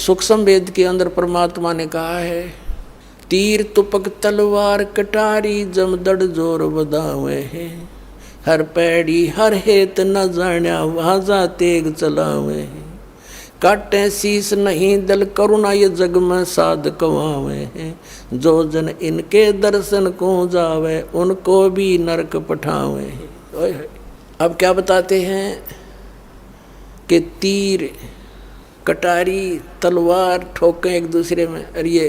सूक्ष्म वेद के अंदर परमात्मा ने कहा है, तीर तुपक तलवार कटारी जमदड़ जोर बदावे है, हर पैड़ी हर हेत न जाण्या वहाँ जा तेग चलावे है, काटे शीस नहीं दल करुणा ये जग में साध कवावे हैं, जो जन इनके दर्शन को जावे उनको भी नरक पठावे हैं। अब क्या बताते हैं कि तीर कटारी तलवार ठोके एक दूसरे में, और ये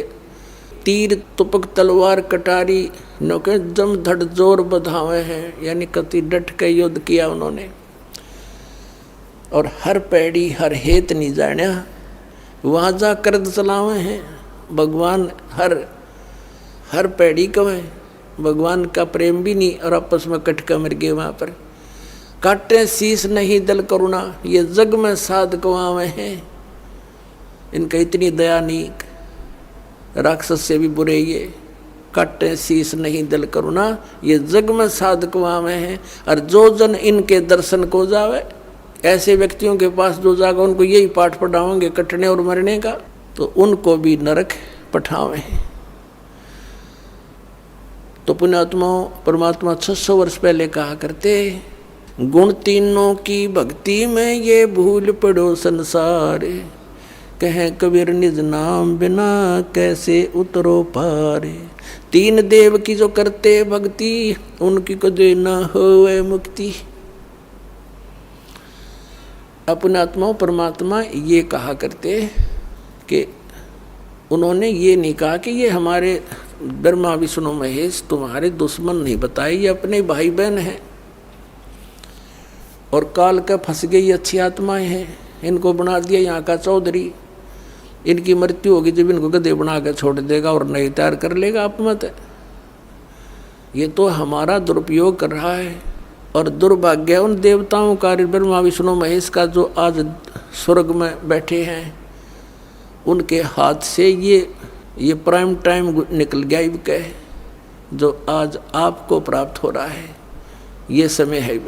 तीर तुपक तलवार कटारी नौके जम धड़ जोर बधावे हैं, यानी कति डट के युद्ध किया उन्होंने। और हर पैड़ी हर हेत नहीं जाण्या वहाँ जा कर्द चलावे हैं। भगवान हर पैड़ी कवे, भगवान का प्रेम भी नहीं और आपस में कटका मर गए वहाँ पर। काटे शीस नहीं दल करुणा ये जग में साध कवावे हैं, इनका इतनी दया नहीं, राक्षस से भी बुरे ये। काटे शीस नहीं दल करुणा ये जग में साध कवावे हैं, और जो जन इनके दर्शन को जावे, ऐसे व्यक्तियों के पास जो जागा उनको यही पाठ पढ़ाओगे कटने और मरने का, तो उनको भी नरक पठावे हैं। तो पुण्यात्माओं, परमात्मा 600 वर्ष पहले कहा करते, गुण तीनों की भक्ति में ये भूल पड़ो संसार, कहें कबीर निज नाम बिना कैसे उतरो पार, तीन देव की जो करते भक्ति उनकी कदे न होवे मुक्ति। अपने आत्माओं परमात्मा ये कहा करते कि उन्होंने ये नहीं कहा कि ये हमारे ब्रह्मा विष्णु महेश तुम्हारे दुश्मन नहीं बताए, ये अपने भाई बहन हैं और काल का फंस गई अच्छी आत्माएं हैं, इनको बना दिया यहाँ का चौधरी, इनकी मृत्यु होगी जब इनको गधे बना कर छोड़ देगा और नई तैयार कर लेगा। आप मत, ये तो हमारा दुरुपयोग कर रहा है। और दुर्भाग्य उन देवताओं का, ब्रह्मा विष्णु महेश का, जो आज स्वर्ग में बैठे हैं, उनके हाथ से ये प्राइम टाइम निकल गया इनका, जो आज आपको प्राप्त हो रहा है, ये समय है।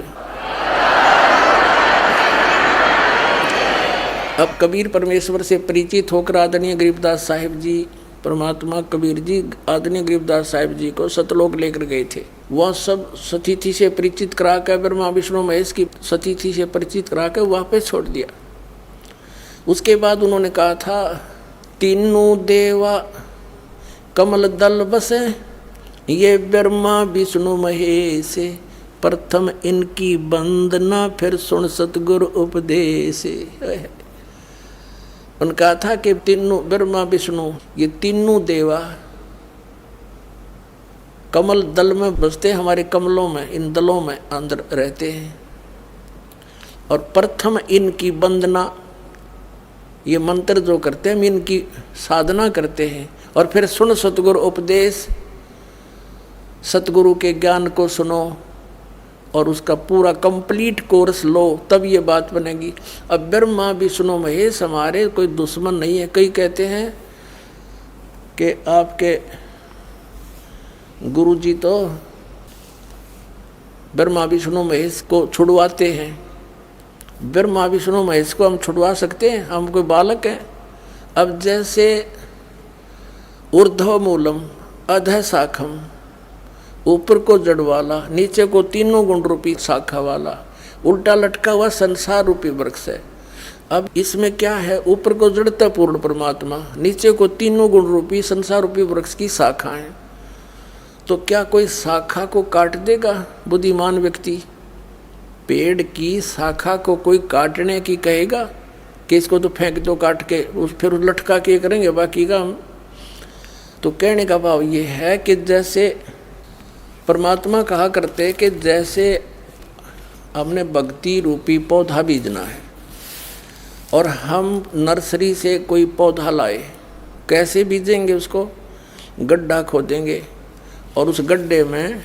अब कबीर परमेश्वर से परिचित होकर आदरणीय गरीबदास साहिब जी, परमात्मा कबीर जी आदरणीय गरीबदास साहिब जी को सतलोक लेकर गए थे। वह सब सतिथि से परिचित करा कर, ब्रह्मा विष्णु महेश की सतिथि से परिचित करा कर वापस छोड़ दिया। उसके बाद उन्होंने कहा था, तीनों देवा कमल दल बसे, ये ब्रह्मा विष्णु महेश, प्रथम इनकी वंदना फिर सुन सतगुरु उपदेश। उन्होंने कहा था कि तीनों ब्रह्मा विष्णु ये तीनों देवा कमल दल में बसते, हमारे कमलों में, इन दलों में अंदर रहते हैं, और प्रथम इनकी वंदना, ये मंत्र जो करते हैं हम इनकी साधना करते हैं, और फिर सुन सतगुरु उपदेश, सतगुरु के ज्ञान को सुनो और उसका पूरा कंप्लीट कोर्स लो, तब ये बात बनेगी। अब ब्रह्मा विष्णु महेश हमारे कोई दुश्मन नहीं है। कई कहते हैं कि आपके गुरु जी तो ब्रह्मा विष्णु महेश को छुड़वाते हैं। ब्रह्मा विष्णु महेश को हम छुड़वा सकते हैं? हम कोई बालक हैं? अब जैसे ऊर्ध्व मूलम अधः शाखम, ऊपर को जड़ वाला, नीचे को तीनों गुण रूपी शाखा वाला, उल्टा लटका हुआ संसार रूपी वृक्ष है। अब इसमें क्या है? ऊपर को जड़ता पूर्ण परमात्मा, नीचे को तीनों गुण रूपी संसार रूपी वृक्ष की शाखा है। तो क्या कोई शाखा को काट देगा बुद्धिमान व्यक्ति? पेड़ की शाखा को कोई काटने की कहेगा कि इसको तो फेंक दो काट के, फिर लटका के करेंगे बाकी का हम? तो कहने का भाव ये है कि जैसे परमात्मा कहा करते कि जैसे हमने भक्ति रूपी पौधा बीजना है और हम नर्सरी से कोई पौधा लाए, कैसे बीजेंगे? उसको गड्ढा खोदेंगे और उस गड्ढे में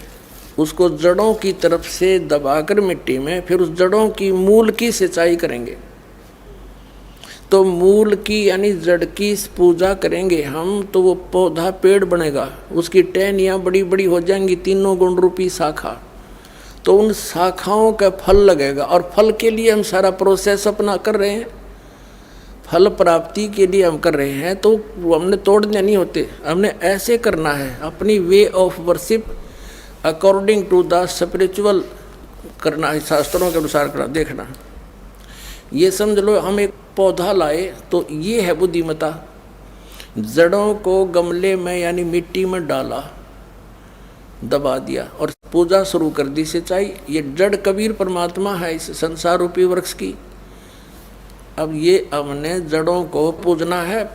उसको जड़ों की तरफ से दबाकर मिट्टी में, फिर उस जड़ों की मूल की सिंचाई करेंगे। तो मूल की यानी जड़ की पूजा करेंगे हम, तो वो पौधा पेड़ बनेगा, उसकी टहनियाँ बड़ी बड़ी हो जाएंगी, तीनों गुण रूपी शाखा। तो उन शाखाओं का फल लगेगा, और फल के लिए हम सारा प्रोसेस अपना कर रहे हैं। फल प्राप्ति के लिए हम कर रहे हैं तो हमने तोड़ने नहीं होते, हमने ऐसे करना है, अपनी way of worship according to the spiritual करना है, शास्त्रों के अनुसार करना। देखना, ये समझ लो हम एक पौधा लाए तो ये है बुद्धिमता, जड़ों को गमले में यानी मिट्टी में डाला, दबा दिया और पूजा शुरू कर दी सिंचाई। ये जड़ कबीर परमात्मा है इस संसार रूपी वृक्ष की। अब ये हमने जड़ों को पूजना है,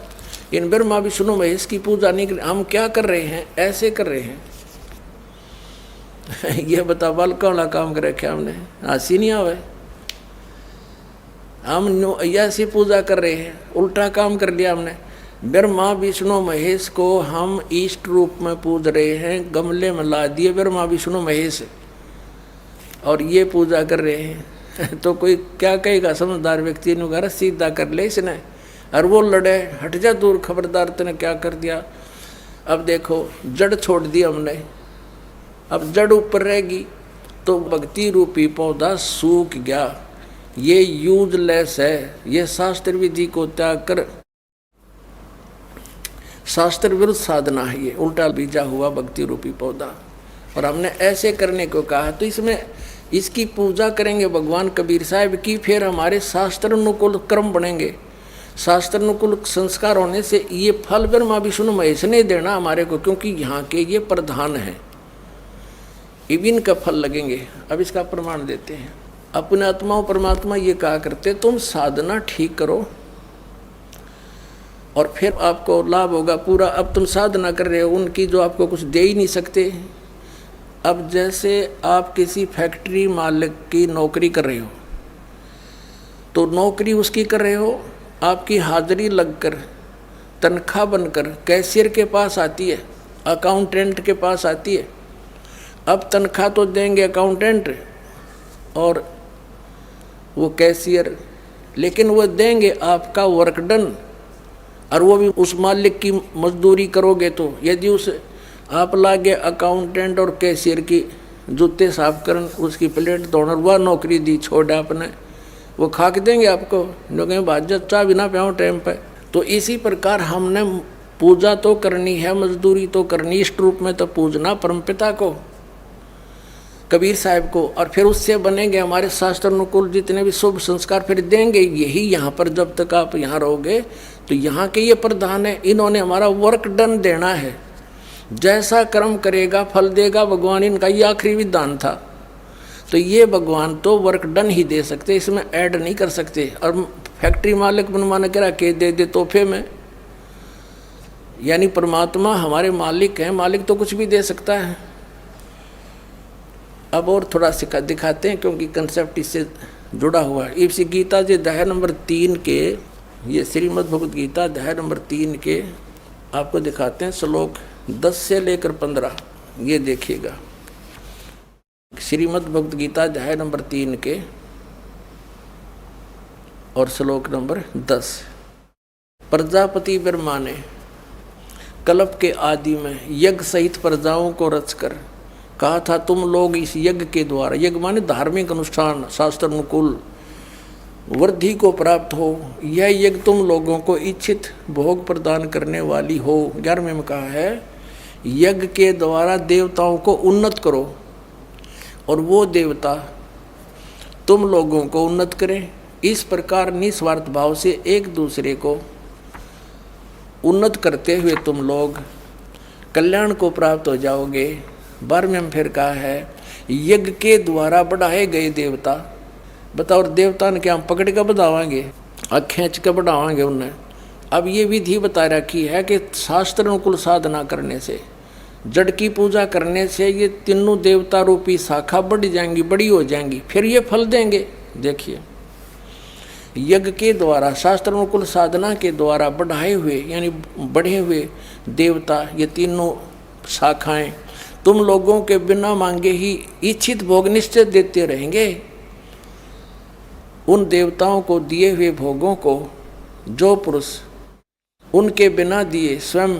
इन ब्रह्मा विष्णु महेश की पूजा नहीं कर। हम क्या कर रहे हैं, ऐसे कर रहे हैं। ये बता बालका वाला काम कर रखे हमने, हंसी नहीं आवे। हम ऐसी पूजा कर रहे हैं, उल्टा काम कर लिया हमने। ब्रह्मा विष्णु महेश को हम इष्ट रूप में पूज रहे हैं, गमले में ला दिए ब्रह्मा विष्णु महेश और ये पूजा कर रहे हैं। तो कोई क्या कहेगा, समझदार व्यक्ति ने कहा सीधा कर ले इसने, और वो लड़े, हट जा दूर, खबरदार तूने क्या कर दिया। अब देखो जड़ छोड़ दी हमने, अब जड़ ऊपर रहेगी तो भक्ति रूपी पौधा सूख गया। ये यूजलेस है, ये शास्त्र विधि को त्याग कर शास्त्र विरुद्ध साधना है, ये उल्टा बीजा हुआ भक्ति रूपी पौधा। और हमने ऐसे करने को कहा तो इसमें इसकी पूजा करेंगे भगवान कबीर साहब की, फिर हमारे शास्त्र अनुकूल कर्म बनेंगे। शास्त्र अनुकूल संस्कार होने से ये फल ब्रह्मा विष्णु महेश ने देना हमारे को, क्योंकि यहाँ के ये प्रधान है, इविन का फल लगेंगे। अब इसका प्रमाण देते हैं। अपने आत्माओं परमात्मा ये कहा करते, तुम साधना ठीक करो और फिर आपको लाभ होगा पूरा। अब तुम साधना कर रहे हो उनकी जो आपको कुछ दे ही नहीं सकते। अब जैसे आप किसी फैक्ट्री मालिक की नौकरी कर रहे हो तो नौकरी उसकी कर रहे हो, आपकी हाजिरी लगकर तनख्वाह बनकर कैशियर के पास आती है, अकाउंटेंट के पास आती है। अब तनख्वाह तो देंगे अकाउंटेंट और वो कैशियर, लेकिन वो देंगे आपका वर्क डन, और वो भी उस मालिक की मजदूरी करोगे। तो यदि उस आप लागे अकाउंटेंट और कैशियर की जूते साफ करन, उसकी प्लेट धोना, वह नौकरी दी छोड़ा आपने, वो खा के देंगे आपको, जो कहें भाज चाह भी ना पाओ टाइम पे। तो इसी प्रकार हमने पूजा तो करनी है, मजदूरी तो करनी, इष्ट रूप में तो पूजना परमपिता को, कबीर साहब को, और फिर उससे बनेंगे हमारे शास्त्र अनुकूल जितने भी शुभ संस्कार फिर देंगे। यही यहाँ पर जब तक आप यहाँ रहोगे तो यहाँ के ये प्रधान है, इन्होंने हमारा वर्क डन देना है। जैसा कर्म करेगा फल देगा भगवान, इनका ये आखिरी विधान था। तो ये भगवान तो वर्क डन ही दे सकते, इसमें ऐड नहीं कर सकते। और फैक्ट्री मालिक बनवाने के रखे दे तोहफे में, यानी परमात्मा हमारे मालिक हैं, मालिक तो कुछ भी दे सकता है। अब और थोड़ा सिखा दिखाते हैं क्योंकि कंसेप्ट इससे जुड़ा हुआ है। इसी गीता जी अध्याय नंबर 3 के, ये श्रीमद् भगवद गीता अध्याय नंबर 3 के आपको दिखाते हैं श्लोक 10 से लेकर 15। ये देखिएगा, श्रीमद् भगवद गीता अध्याय नंबर 3 के और श्लोक नंबर 10। प्रजापति ब्रह्मा ने कल्प के आदि में यज्ञ सहित प्रजाओं को रचकर कहा था, तुम लोग इस यज्ञ के द्वारा, यज्ञ माने धार्मिक अनुष्ठान, शास्त्र अनुकूल वृद्धि को प्राप्त हो। यह यज्ञ तुम लोगों को इच्छित भोग प्रदान करने वाली हो। 11वें में कहा है, यज्ञ के द्वारा देवताओं को उन्नत करो और वो देवता तुम लोगों को उन्नत करें। इस प्रकार निस्वार्थ भाव से एक दूसरे को उन्नत करते हुए तुम लोग कल्याण को प्राप्त हो जाओगे। 12वें में फिर कहा है, यज्ञ के द्वारा बढ़ाए गए देवता, बताओ देवता ने क्या हम पकड़ कर बढ़ावाएंगे, खींच कर बढ़ावाएंगे उन्हें। अब ये विधि बता रखी है कि शास्त्र अनुकूल साधना करने से, जड़ की पूजा करने से ये तीनों देवता रूपी शाखा बढ़ जाएंगी, बड़ी हो जाएंगी, फिर ये फल देंगे। देखिए, यज्ञ के द्वारा शास्त्र अनुकूल साधना के द्वारा बढ़ाए हुए यानी बढ़े हुए देवता, ये तीनों शाखाएं तुम लोगों के बिना मांगे ही इच्छित भोग निश्चित देते रहेंगे। उन देवताओं को दिए हुए भोगों को जो पुरुष उनके बिना दिए स्वयं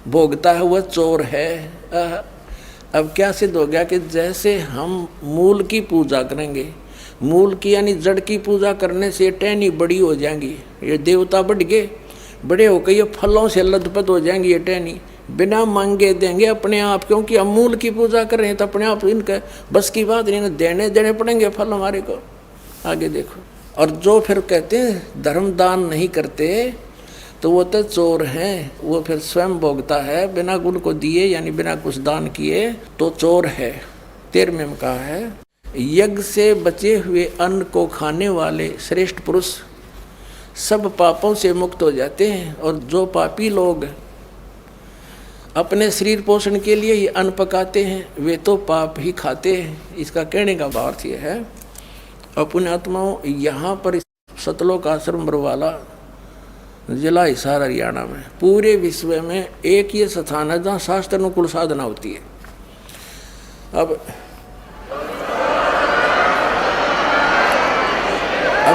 भोगता है वह चोर है। अब क्या सिद्ध हो गया कि जैसे हम मूल की पूजा करेंगे, मूल की यानी जड़ की पूजा करने से टहनी बड़ी हो जाएंगी, ये देवता बढ़ गए, बड़े होकर ये फलों से लथपथ हो जाएंगी, ये टहनी बिना मांगे देंगे अपने आप, क्योंकि हम मूल की पूजा कर रहे हैं तो अपने आप इनका बस की बात नहीं, देने पड़ेंगे फल हमारे को। आगे देखो, और जो फिर कहते हैं धर्म दान नहीं करते तो वो तो चोर हैं, वो फिर स्वयं भोगता है बिना गुण को दिए, यानी बिना कुछ दान किए तो चोर है। 13वें में कहा है, यज्ञ से बचे हुए अन्न को खाने वाले श्रेष्ठ पुरुष सब पापों से मुक्त हो जाते हैं, और जो पापी लोग अपने शरीर पोषण के लिए ही अन्न पकाते हैं वे तो पाप ही खाते हैं। इसका कहने का भाव यह है, अपने आत्माओं यहाँ पर सतलोक आश्रम बरवाला जिला हिसार हरियाणा में पूरे विश्व में एक ये स्थान है जहाँ शास्त्र अनुकूल साधना होती है। अब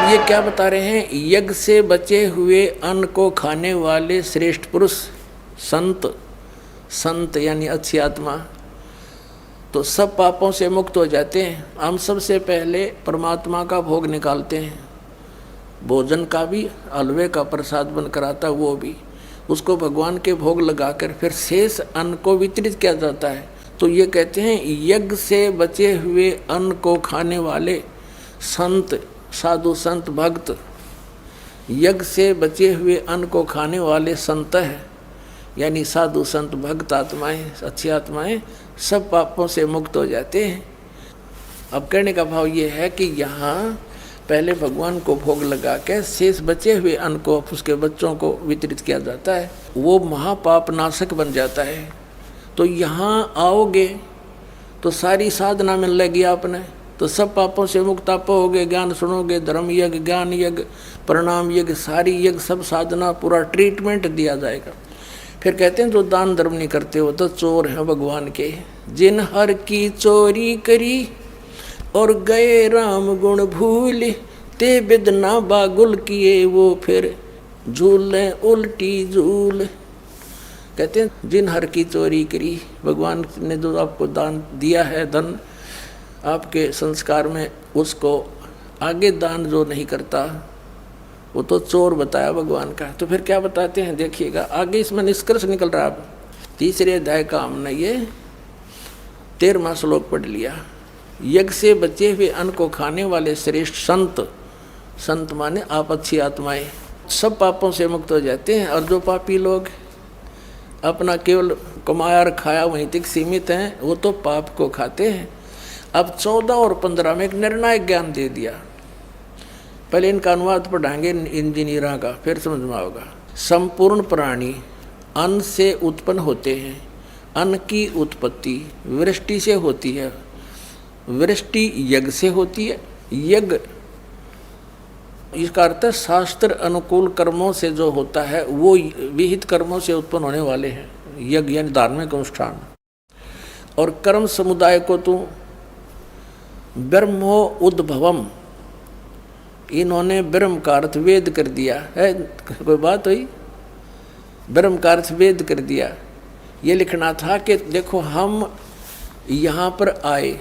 ये क्या बता रहे हैं, यज्ञ से बचे हुए अन्न को खाने वाले श्रेष्ठ पुरुष संत यानी अच्छी आत्मा तो सब पापों से मुक्त हो जाते हैं। हम सबसे पहले परमात्मा का भोग निकालते हैं, भोजन का भी, हलवे का प्रसाद बन कराता वो भी, उसको भगवान के भोग लगाकर फिर शेष अन्न को वितरित किया जाता है। तो ये कहते हैं यज्ञ से बचे हुए अन्न को खाने वाले संत, साधु संत भक्त, यज्ञ से बचे हुए अन्न को खाने वाले संत है, यानी साधु संत भक्त आत्माएं, अच्छी आत्माएं सब पापों से मुक्त हो जाते हैं। अब कहने का भाव ये है कि यहाँ पहले भगवान को भोग लगा के शेष बचे हुए अन्न को उसके बच्चों को वितरित किया जाता है, वो महापाप नाशक बन जाता है। तो यहाँ आओगे तो सारी साधना मिल लगेगी आपने, तो सब पापों से मुक्त आप होगे। ज्ञान सुनोगे, धर्म यज्ञ, ज्ञान यज्ञ, प्रणाम यज्ञ, सारी यज्ञ, सब साधना, पूरा ट्रीटमेंट दिया जाएगा। फिर कहते हैं जो दान धर्म नहीं करते हो तो चोर हैं भगवान के। जिन हर की चोरी करी और गए राम गुण भूल, ते बिदना बागुल किए वो फिर झूलें उल्टी झूल। कहते हैं जिन हर की चोरी करी, भगवान ने जो आपको दान दिया है, धन आपके संस्कार में, उसको आगे दान जो नहीं करता वो तो चोर बताया भगवान का। तो फिर क्या बताते हैं देखिएगा, आगे इसमें निष्कर्ष निकल रहा है। अब 3रे अध्याय का हमने ये 13वां श्लोक पढ़ लिया। यज्ञ से बचे हुए अन्न को खाने वाले श्रेष्ठ संत माने आप अच्छी आत्माएं सब पापों से मुक्त हो जाते हैं, और जो पापी लोग अपना केवल कमाया और खाया वहीं तक सीमित हैं वो तो पाप को खाते हैं। अब 14 और 15 में एक निर्णायक ज्ञान दे दिया। पहले इनका अनुवाद पढ़ाएंगे इंजीनियरों का, फिर समझ में आएगा। संपूर्ण प्राणी अन्न से उत्पन्न होते हैं, अन्न की उत्पत्ति वृष्टि से होती है, वृष्टि यज्ञ से होती है। यज्ञ इसका अर्थ है शास्त्र अनुकूल कर्मों से जो होता है वो विहित कर्मों से उत्पन्न होने वाले हैं, यज्ञ यानी धार्मिक अनुष्ठान। और कर्म समुदाय को तो ब्रह्मो उद्भवम, इन्होंने ब्रह्म का अर्थ वेद कर दिया है। कोई बात हुई, ब्रह्म का अर्थ वेद कर दिया। ये लिखना था कि देखो हम यहाँ पर आए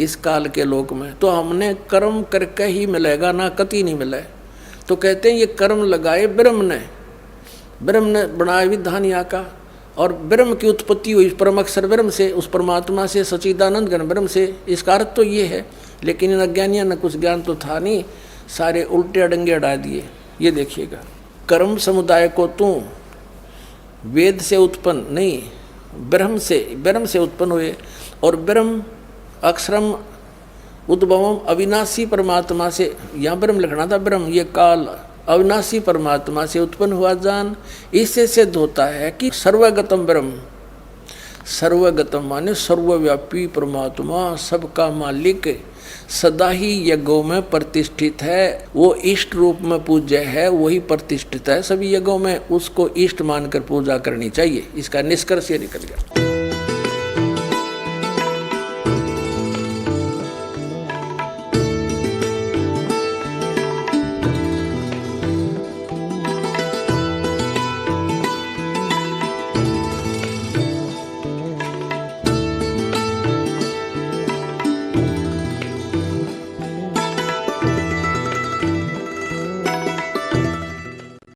इस काल के लोक में तो हमने कर्म करके ही मिलेगा, ना कति नहीं मिले। तो कहते हैं ये कर्म लगाए ब्रह्म ने बनाया विधान यहाँ का, और ब्रह्म की उत्पत्ति हुई परम अक्षर ब्रह्म से, उस परमात्मा से, सच्चिदानंद घन ब्रह्म से। इसका अर्थ तो ये है, लेकिन इन अज्ञानियों ने कुछ ज्ञान तो था नहीं, सारे उल्टे अडंगे अड़ा दिए। ये देखिएगा, कर्म समुदाय को तू वेद से उत्पन्न नहीं, ब्रह्म से उत्पन्न हुए, और ब्रह्म अक्षरम उद्भवम अविनाशी परमात्मा से, यहाँ ब्रह्म लिखना था, ब्रह्म ये काल अविनाशी परमात्मा से उत्पन्न हुआ जान। इससे सिद्ध होता है कि सर्वगतम ब्रह्म, सर्वगतम माने सर्वव्यापी परमात्मा, सबका मालिक, सदा ही यज्ञों में प्रतिष्ठित है। वो इष्ट रूप में पूज्य है, वही प्रतिष्ठित है सभी यज्ञों में, उसको इष्ट मानकर पूजा करनी चाहिए। इसका निष्कर्ष ये निकल गया।